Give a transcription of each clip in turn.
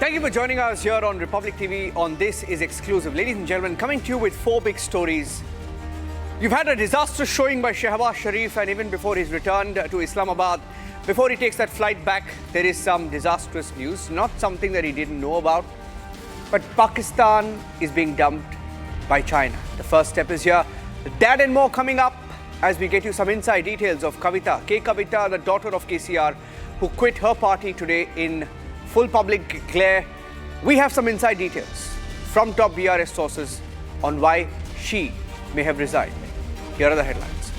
Thank you for joining us here on Republic TV on This Is Exclusive. Ladies and gentlemen, coming to you with four big stories. You've had a disastrous showing by Shehbaz Sharif, and even before his return to Islamabad, before he takes that flight back, there is some disastrous news, not something that he didn't know about. But Pakistan is being dumped by China. The first step is here. That and more coming up as we get you some inside details of Kavita. Kavita, the daughter of KCR, who quit her party today in full public glare. We have some inside details from top BRS sources on why she may have resigned. Here are the headlines.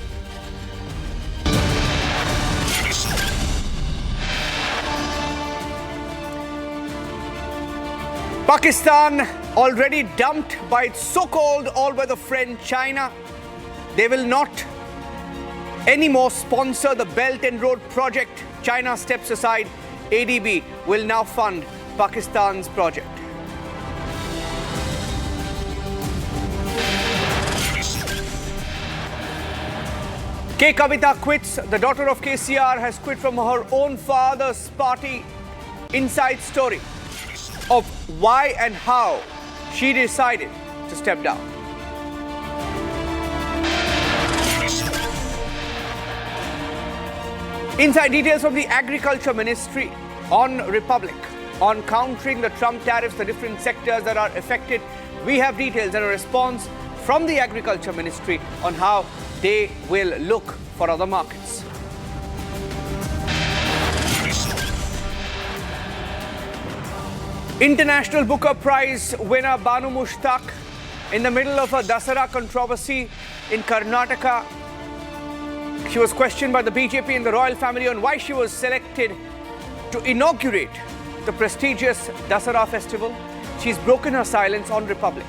Pakistan already dumped by its so-called all-weather friend China. They will not anymore sponsor the Belt and Road project. China steps aside. ADB will now fund Pakistan's project. Kavita quits. The daughter of KCR has quit from her own father's party. Inside story of why and how she decided to step down. Inside details from the Agriculture Ministry on Republic on countering the Trump tariffs, the different sectors that are affected. We have details and a response from the Agriculture Ministry on how they will look for other markets. International Booker Prize winner Banu Mushtaq in the middle of a Dasara controversy in Karnataka. She was questioned by the BJP and the royal family on why she was selected to inaugurate the prestigious Dasara festival. She's broken her silence on Republic.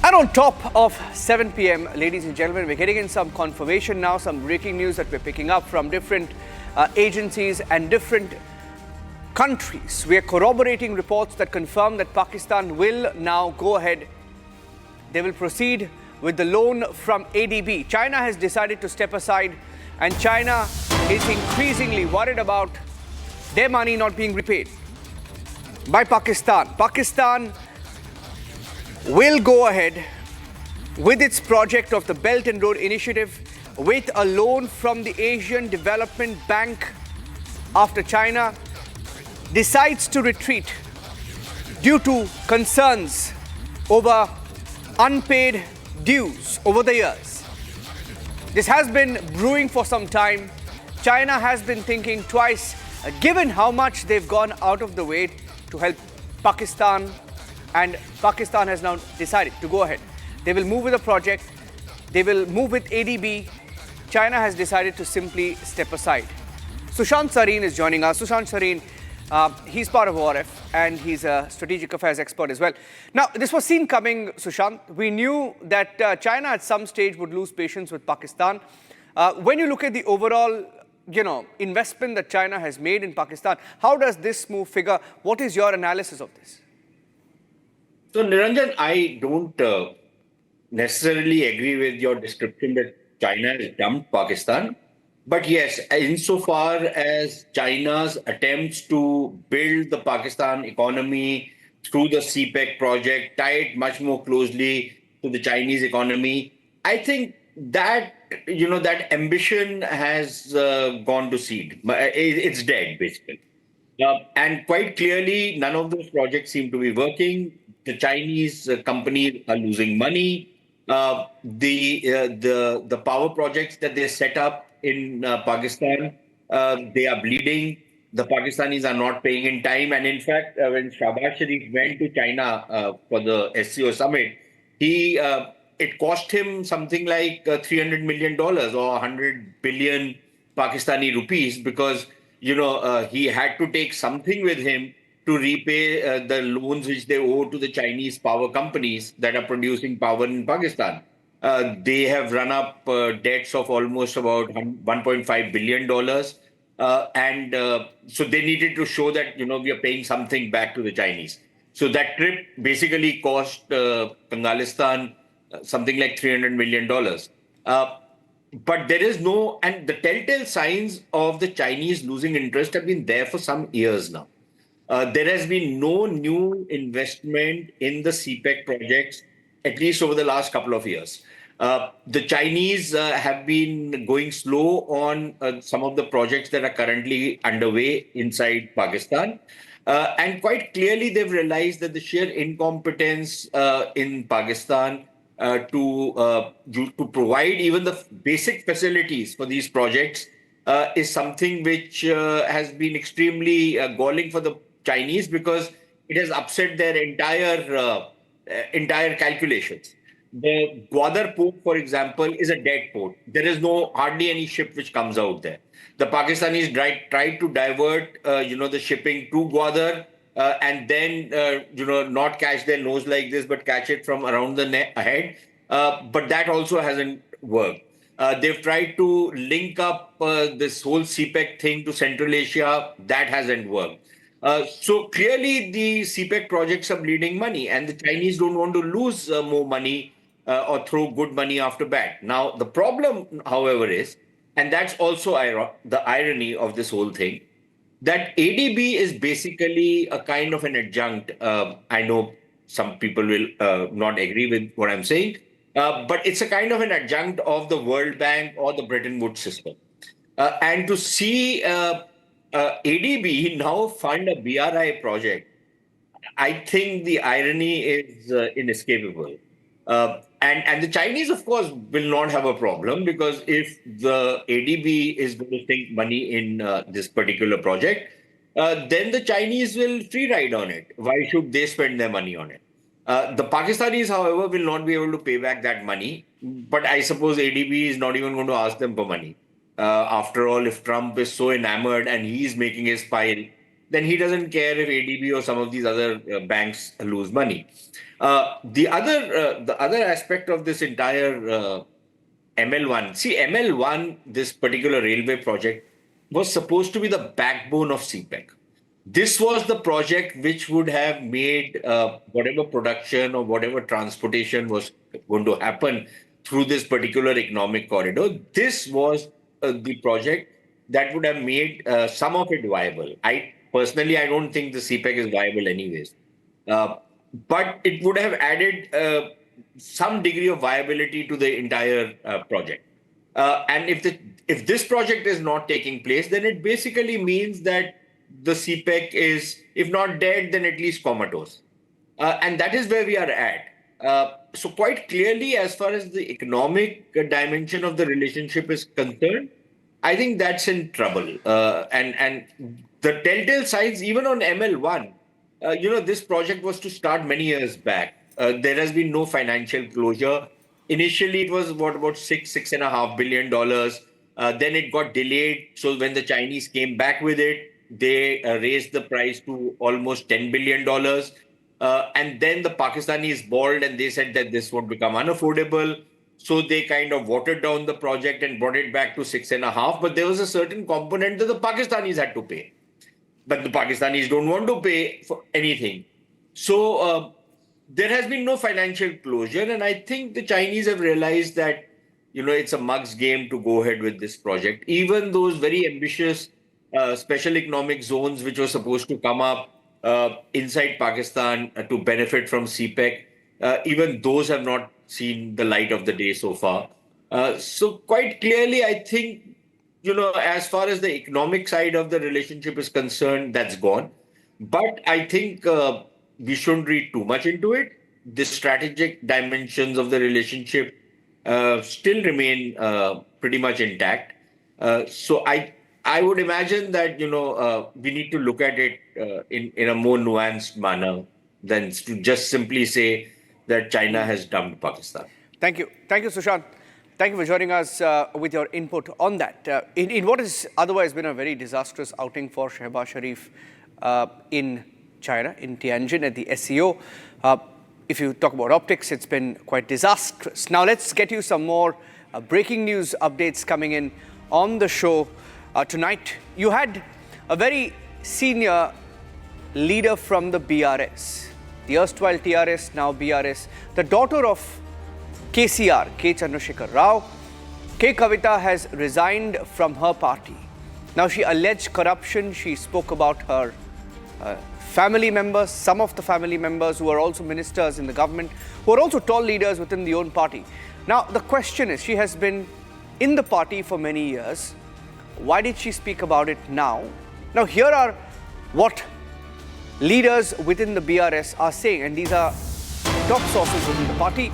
And on top of 7 p.m., ladies and gentlemen, we're getting in some confirmation now, some breaking news that we're picking up from different agencies and different countries. We are corroborating reports that confirm that Pakistan will now go ahead. They will proceed with the loan from ADB. China has decided to step aside, and China is increasingly worried about their money not being repaid by Pakistan. Pakistan will go ahead with its project of the Belt and Road Initiative with a loan from the Asian Development Bank after China decides to retreat due to concerns over unpaid dues over the years. This has been brewing for some time. China has been thinking twice, given how much they've gone out of the way to help Pakistan, and Pakistan has now decided to go ahead. They will move with the project. They will move with ADB. China has decided to simply step aside. Sushant Sareen is joining us. Sushant Sareen, he's part of ORF and he's a strategic affairs expert as well. Now, this was seen coming, Sushant. We knew that China at some stage would lose patience with Pakistan. When you look at the overall, investment that China has made in Pakistan, how does this move figure? What is your analysis of this? So, Niranjan, I don't necessarily agree with your description that China has dumped Pakistan. But yes, insofar as China's attempts to build the Pakistan economy through the CPEC project, tied much more closely to the Chinese economy, I think that, that ambition has gone to seed. It's dead, basically. And quite clearly, none of those projects seem to be working. The Chinese companies are losing money. The power projects that they set up in Pakistan, they are bleeding. The Pakistanis are not paying in time. And in fact, when Shehbaz Sharif went to China for the SCO summit, it cost him something like $300 million or 100 billion Pakistani rupees because, he had to take something with him to repay the loans which they owe to the Chinese power companies that are producing power in Pakistan. They have run up debts of almost about $1.5 billion. So they needed to show that, we are paying something back to the Chinese. So that trip basically cost Kangalistan something like $300 million. But there is no, and the telltale signs of the Chinese losing interest have been there for some years now. There has been no new investment in the CPEC projects, at least over the last couple of years. The Chinese have been going slow on some of the projects that are currently underway inside Pakistan. And quite clearly, they've realized that the sheer incompetence in Pakistan to provide even the basic facilities for these projects is something which has been extremely galling for the Chinese, because it has upset their entire calculations. The Gwadar port, for example, is a dead port. There is hardly any ship which comes out there. The Pakistanis tried to divert, the shipping to Gwadar, and then, not catch their nose like this, but catch it from around the head. But that also hasn't worked. They've tried to link up this whole CPEC thing to Central Asia. That hasn't worked. So clearly, the CPEC projects are bleeding money, and the Chinese don't want to lose more money or throw good money after bad. Now, the problem, however, is, and that's also the irony of this whole thing, that ADB is basically a kind of an adjunct. I know some people will not agree with what I'm saying, but it's a kind of an adjunct of the World Bank or the Bretton Woods system. And to see ADB now fund a BRI project, I think the irony is inescapable. And the Chinese, of course, will not have a problem, because if the ADB is going to sink money in this particular project, then the Chinese will free ride on it. Why should they spend their money on it? The Pakistanis, however, will not be able to pay back that money. But I suppose ADB is not even going to ask them for money. After all, if Trump is so enamored and he's making his pile, then he doesn't care if ADB or some of these other banks lose money. The other aspect of this entire ML1, see, ML1, this particular railway project, was supposed to be the backbone of CPEC. This was the project which would have made whatever production or whatever transportation was going to happen through this particular economic corridor. This was the project that would have made some of it viable. Personally, I don't think the CPEC is viable anyways. But it would have added some degree of viability to the entire project. And if this project is not taking place, then it basically means that the CPEC is, if not dead, then at least comatose. And that is where we are at. So quite clearly, as far as the economic dimension of the relationship is concerned, I think that's in trouble. And the telltale signs, even on ML1, this project was to start many years back. There has been no financial closure. Initially, it was about $6.5 billion. Then it got delayed. So when the Chinese came back with it, they raised the price to almost $10 billion. And then the Pakistanis bawled and they said that this would become unaffordable. So they kind of watered down the project and brought it back to 6.5. But there was a certain component that the Pakistanis had to pay. But the Pakistanis don't want to pay for anything. So there has been no financial closure. And I think the Chinese have realized that, it's a mug's game to go ahead with this project. Even those very ambitious special economic zones which were supposed to come up inside Pakistan to benefit from CPEC, even those have not seen the light of the day so far. So quite clearly, I think, as far as the economic side of the relationship is concerned, that's gone. But I think we shouldn't read too much into it. The strategic dimensions of the relationship still remain pretty much intact. So I would imagine that, we need to look at it in a more nuanced manner than to just simply say that China has dumped Pakistan. Thank you. Thank you, Sushant. Thank you for joining us with your input on that. In what has otherwise been a very disastrous outing for Shehbaz Sharif in China, in Tianjin at the SCO. If you talk about optics, it's been quite disastrous. Now let's get you some more breaking news updates coming in on the show tonight. You had a very senior leader from the BRS, the erstwhile TRS, now BRS, the daughter of KCR, K. Chandrasekhar Rao. K. Kavita has resigned from her party. Now, she alleged corruption. She spoke about her family members, some of the family members who are also ministers in the government, who are also tall leaders within the own party. Now, the question is, she has been in the party for many years. Why did she speak about it now? Now, here are what leaders within the BRS are saying, and these are top sources within the party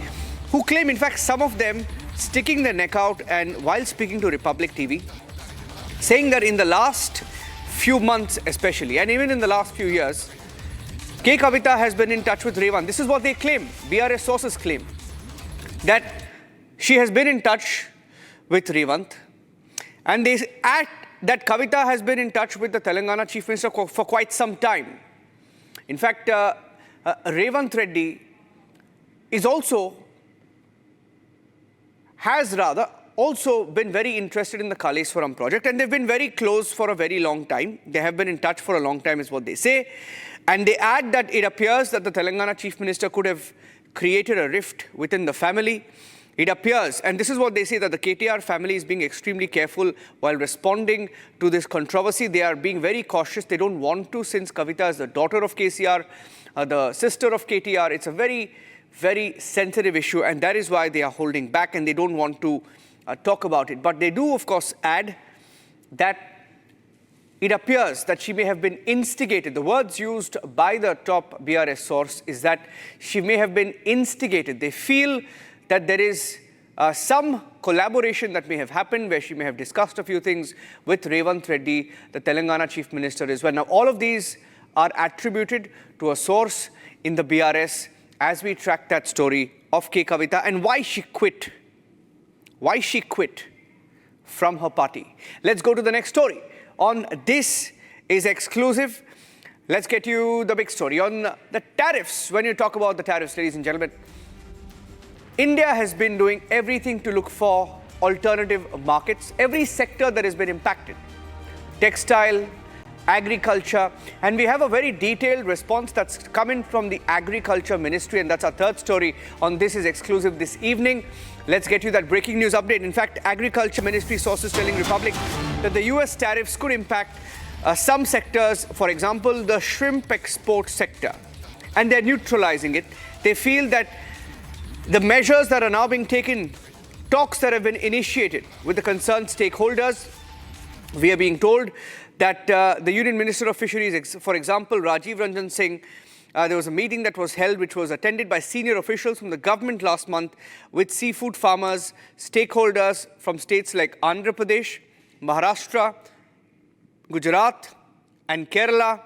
who claim, in fact, some of them sticking their neck out and while speaking to Republic TV, saying that in the last few months especially, and even in the last few years, K. Kavita has been in touch with Revant. This is what they claim, BRS sources claim, that she has been in touch with Revant, and they add that Kavita has been in touch with the Telangana Chief Minister for quite some time. In fact, Revant Reddy has also been very interested in the Kaleswaram project, and they've been very close for a very long time. They have been in touch for a long time is what they say. And they add that it appears that the Telangana Chief Minister could have created a rift within the family. It appears, and this is what they say, that the KTR family is being extremely careful while responding to this controversy. They are being very cautious. They don't want to, since Kavita is the daughter of KCR, the sister of KTR. It's a very, very sensitive issue, and that is why they are holding back and they don't want to talk about it. But they do, of course, add that it appears that she may have been instigated. The words used by the top BRS source is that she may have been instigated. They feel that there is some collaboration that may have happened where she may have discussed a few things with Revant Reddy, the Telangana Chief Minister as well. Now, all of these are attributed to a source in the BRS as we track that story of K. Kavita and why she quit. Why she quit from her party. Let's go to the next story. On This Is Exclusive, let's get you the big story on the tariffs. When you talk about the tariffs, ladies and gentlemen, India has been doing everything to look for alternative markets, every sector that has been impacted, textile, agriculture, and we have a very detailed response that's coming from the Agriculture Ministry, and that's our third story on This Is Exclusive this evening. Let's get you that breaking news update. In fact, Agriculture Ministry sources telling Republic that the US tariffs could impact some sectors, for example, the shrimp export sector, and they're neutralizing it. They feel that the measures that are now being taken, talks that have been initiated with the concerned stakeholders, we are being told that the Union Minister of Fisheries, for example, Rajiv Ranjan Singh, there was a meeting that was held which was attended by senior officials from the government last month with seafood farmers, stakeholders from states like Andhra Pradesh, Maharashtra, Gujarat and Kerala.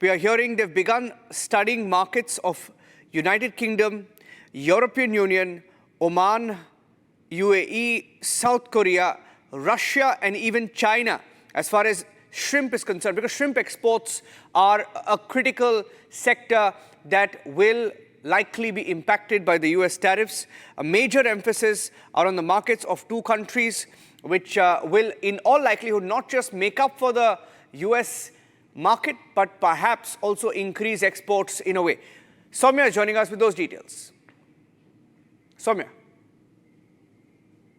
We are hearing they've begun studying markets of United Kingdom, European Union, Oman, UAE, South Korea, Russia and even China as far as shrimp is concerned, because shrimp exports are a critical sector that will likely be impacted by the US tariffs. A major emphasis are on the markets of two countries which will in all likelihood not just make up for the US market but perhaps also increase exports in a way. Soumya is joining us with those details. Soumya.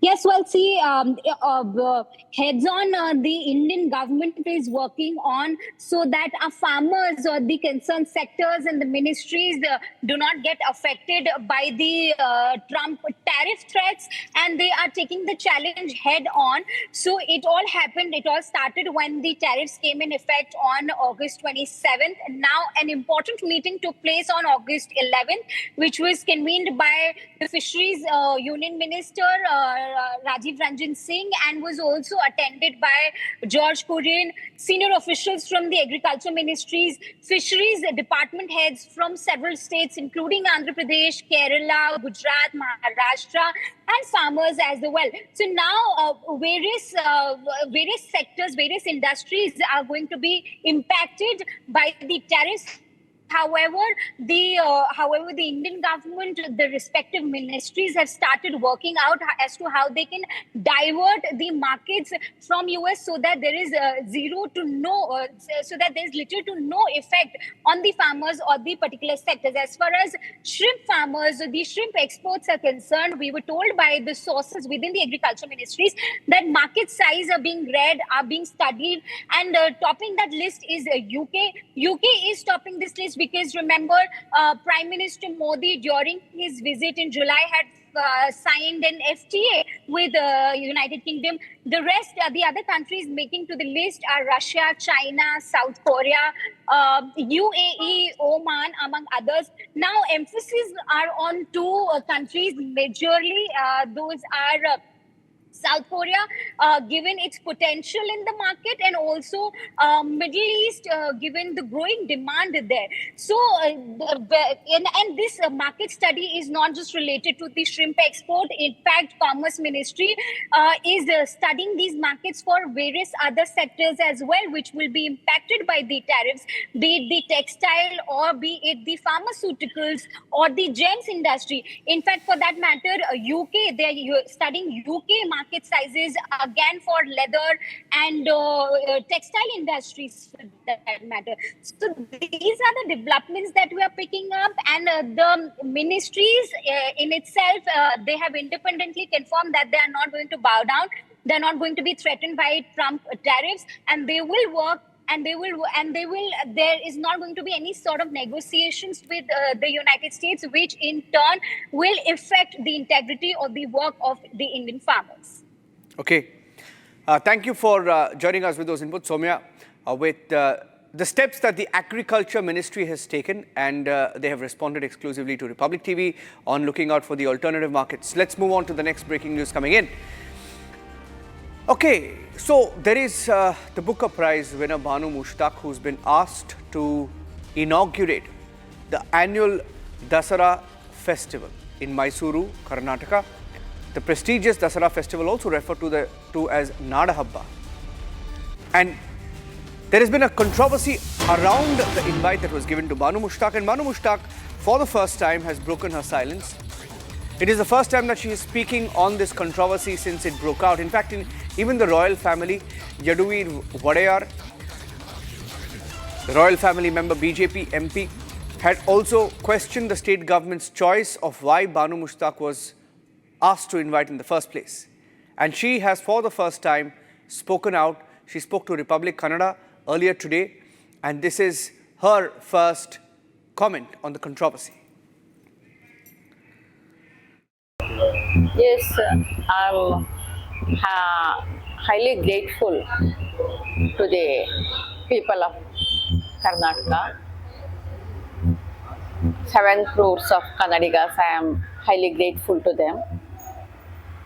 Yes, well, see, heads on, the Indian government is working on so that our farmers or the concerned sectors and the ministries do not get affected by the Trump tariff threats, and they are taking the challenge head on. So it all started when the tariffs came in effect on August 27th. And now an important meeting took place on August 11th, which was convened by the Fisheries Union Minister, Rajiv Ranjan Singh, and was also attended by George Kurian, senior officials from the Agriculture Ministries, fisheries department heads from several states, including Andhra Pradesh, Kerala, Gujarat, Maharashtra, and farmers as well. So now various sectors, various industries are going to be impacted by the tariffs. However, the Indian government, the respective ministries have started working out as to how they can divert the markets from US so that there is zero to no, so that there is little to no effect on the farmers or the particular sectors. As far as shrimp farmers, the shrimp exports are concerned, we were told by the sources within the agriculture ministries that market size are being read, are being studied, and topping that list is UK. UK is topping this list because remember, Prime Minister Modi during his visit in July had signed an FTA with United Kingdom. The rest, the other countries making to the list are Russia, China, South Korea, UAE, Oman, among others. Now, emphasis are on two countries majorly. Those are South Korea, given its potential in the market, and also Middle East, given the growing demand there. So, and this market study is not just related to the shrimp export. In fact, Commerce Ministry is studying these markets for various other sectors as well, which will be impacted by the tariffs, be it the textile or be it the pharmaceuticals or the gems industry. In fact, for that matter, UK, they're studying UK market sizes again for leather and textile industries for that matter. So these are the developments that we are picking up, and the ministries in itself, they have independently confirmed that they are not going to bow down. They're not going to be threatened by Trump tariffs, and they will work. There is not going to be any sort of negotiations with the United States, which in turn will affect the integrity of the work of the Indian farmers. Okay. Thank you for joining us with those inputs, Soumya. With the steps that the Agriculture Ministry has taken, and they have responded exclusively to Republic TV on looking out for the alternative markets. Let's move on to the next breaking news coming in. Okay, so there is the Booker Prize winner Banu Mushtaq, who's been asked to inaugurate the annual Dasara festival in Mysuru, Karnataka. The prestigious Dasara festival, also referred to as Nadahabba. And there has been a controversy around the invite that was given to Banu Mushtaq, and Banu Mushtaq, for the first time, has broken her silence. It is the first time that she is speaking on this controversy since it broke out. In fact, even the royal family, Yaduvir Vadayar, the royal family member, BJP MP, had also questioned the state government's choice of why Banu Mushtaq was asked to invite in the first place. And she has, for the first time, spoken out. She spoke to Republic Kannada earlier today, and this is her first comment on the controversy. Yes, I'm highly grateful to the people of Karnataka. 7 crores of Kannadigas, I am highly grateful to them.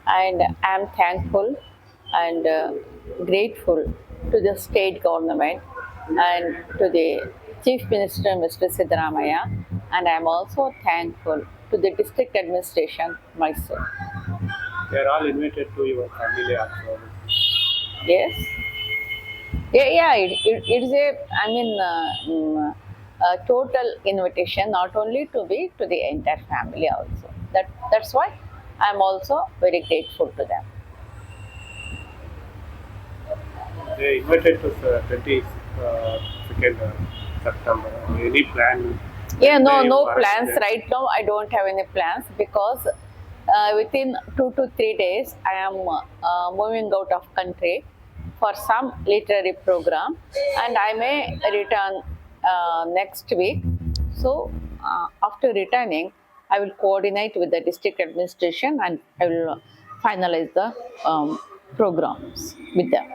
And I am thankful and grateful to the state government and to the Chief Minister, Mr. Siddaramaiah. And I am also thankful to the district administration, Mysore. They are all invited to your family also. Yes. Yeah. It's a total invitation, not only to the entire family also. That's why I'm also very grateful to them. They invited to 22nd September. Any plan? Yeah, no plans right now. I don't have any plans because within 2 to 3 days I am moving out of country for some literary program, and I may return next week. So after returning, I will coordinate with the district administration and I will finalize the programs with them.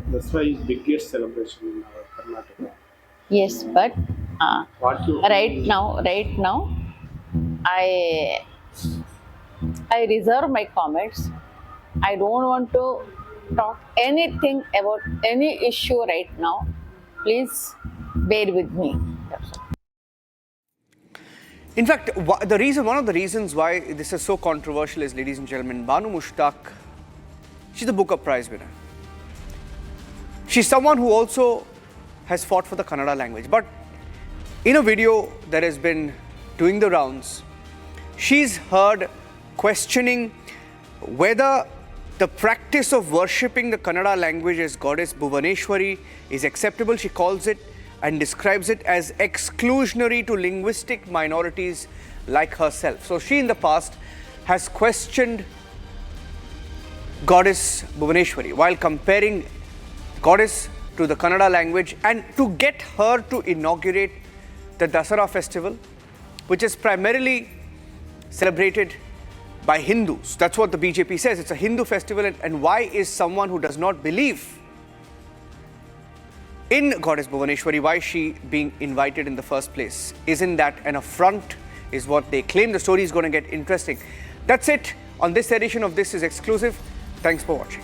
That's why it's biggest celebration in our Karnataka. Yes, but right now, I reserve my comments. I don't want to talk anything about any issue right now. Please bear with me. That's all. In fact, one of the reasons why this is so controversial is, ladies and gentlemen, Banu Mushtaq, she's the Booker Prize winner. She's someone who also has fought for the Kannada language. But in a video that has been doing the rounds, she's heard questioning whether the practice of worshipping the Kannada language as goddess Bhuvaneshwari is acceptable. She calls it and describes it as exclusionary to linguistic minorities like herself. So she in the past has questioned goddess Bhuvaneshwari while comparing goddess to the Kannada language, and to get her to inaugurate the Dasara festival, which is primarily celebrated by Hindus. That's what the BJP says. It's a Hindu festival. And why is someone who does not believe in goddess Bhuvaneshwari, why is she being invited in the first place? Isn't that an affront, is what they claim. The story is going to get interesting. That's it on this edition of This Is Exclusive. Thanks for watching.